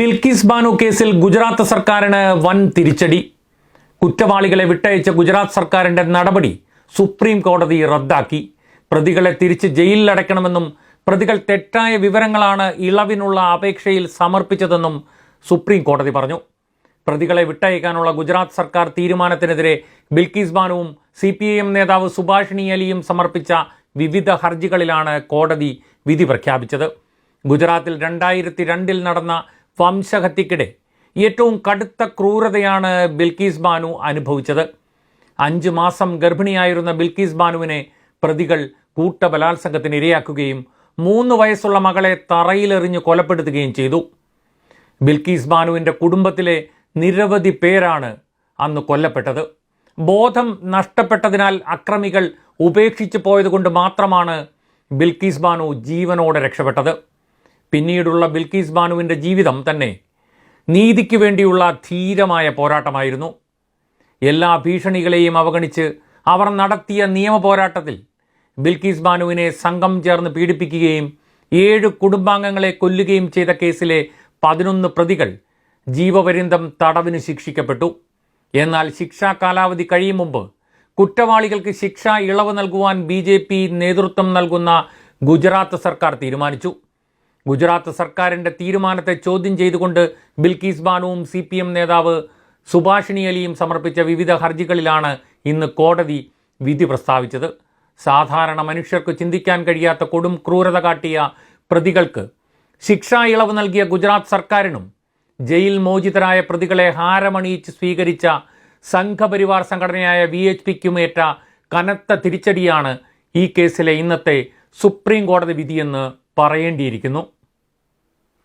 ബിൽക്കിസ് ബാനു കേസിൽ ഗുജറാത്ത് സർക്കാരിന് വൻ തിരിച്ചടി. കുറ്റവാളികളെ വിട്ടയച്ച ഗുജറാത്ത് സർക്കാരിൻ്റെ നടപടി സുപ്രീം കോടതി റദ്ദാക്കി. പ്രതികളെ തിരിച്ച് ജയിലിലടയ്ക്കണമെന്നും പ്രതികൾ തെറ്റായ വിവരങ്ങളാണ് ഇളവിനുള്ള അപേക്ഷയിൽ സമർപ്പിച്ചതെന്നും സുപ്രീം കോടതി പറഞ്ഞു. പ്രതികളെ വിട്ടയക്കാനുള്ള ഗുജറാത്ത് സർക്കാർ തീരുമാനത്തിനെതിരെ ബിൽക്കിസ് ബാനുവും CPIM നേതാവ് സുഭാഷിണി അലിയും സമർപ്പിച്ച വിവിധ ഹർജികളിലാണ് കോടതി വിധി പ്രഖ്യാപിച്ചത്. ഗുജറാത്തിൽ 2002 നടന്ന വംശഹത്യക്കിടെ ഏറ്റവും കടുത്ത ക്രൂരതയാണ് ബിൽക്കിസ് ബാനു അനുഭവിച്ചത്. 5 മാസം ഗർഭിണിയായിരുന്ന ബിൽക്കിസ് ബാനുവിനെ പ്രതികൾ കൂട്ടബലാത്സംഗത്തിന് ഇരയാക്കുകയും 3 വയസ്സുള്ള മകളെ തറയിലെറിഞ്ഞ് കൊലപ്പെടുത്തുകയും ചെയ്തു. ബിൽക്കിസ് ബാനുവിൻ്റെ കുടുംബത്തിലെ നിരവധി പേരാണ് അന്ന് കൊല്ലപ്പെട്ടത്. ബോധം നഷ്ടപ്പെട്ടതിനാൽ അക്രമികൾ ഉപേക്ഷിച്ചു പോയതുകൊണ്ട് മാത്രമാണ് ബിൽക്കിസ് ബാനു ജീവനോടെ രക്ഷപ്പെട്ടത്. പിന്നീടുള്ള ബിൽക്കിസ് ബാനുവിൻ്റെ ജീവിതം തന്നെ നീതിക്ക് വേണ്ടിയുള്ള ധീരമായ പോരാട്ടമായിരുന്നു. എല്ലാ ഭീഷണികളെയും അവഗണിച്ച് അവർ നടത്തിയ നിയമ പോരാട്ടത്തിൽ ബിൽക്കിസ് ബാനുവിനെ സംഘം ചേർന്ന് പീഡിപ്പിക്കുകയും 7 കുടുംബാംഗങ്ങളെ കൊല്ലുകയും ചെയ്ത കേസിലെ 11 പ്രതികൾ ജീവപര്യന്തം തടവിന് ശിക്ഷിക്കപ്പെട്ടു. എന്നാൽ ശിക്ഷാ കാലാവധി കഴിയും മുമ്പ് കുറ്റവാളികൾക്ക് ശിക്ഷാ ഇളവ് നൽകുവാൻ BJP നേതൃത്വം നൽകുന്ന ഗുജറാത്ത് സർക്കാർ തീരുമാനിച്ചു. ഗുജറാത്ത് സർക്കാരിൻ്റെ തീരുമാനത്തെ ചോദ്യം ചെയ്തുകൊണ്ട് ബിൽക്കിസ് ബാനുവും CPM നേതാവ് സുഭാഷിണി അലിയും സമർപ്പിച്ച വിവിധ ഹർജികളിലാണ് ഇന്ന് കോടതി വിധി പ്രസ്താവിച്ചത്. സാധാരണ മനുഷ്യർക്ക് ചിന്തിക്കാൻ കഴിയാത്ത കൊടും ക്രൂരത കാട്ടിയ പ്രതികൾക്ക് ശിക്ഷാ ഇളവ് നൽകിയ ഗുജറാത്ത് സർക്കാരിനും ജയിൽ മോചിതരായ പ്രതികളെ ഹാരമണിയിച്ച് സ്വീകരിച്ച സംഘപരിവാർ സംഘടനയായ VHPക്കുമേറ്റ കനത്ത തിരിച്ചടിയാണ് ഈ കേസിലെ ഇന്നത്തെ സുപ്രീം കോടതി വിധിയെന്ന് പറയേണ്ടിയിരിക്കുന്നു.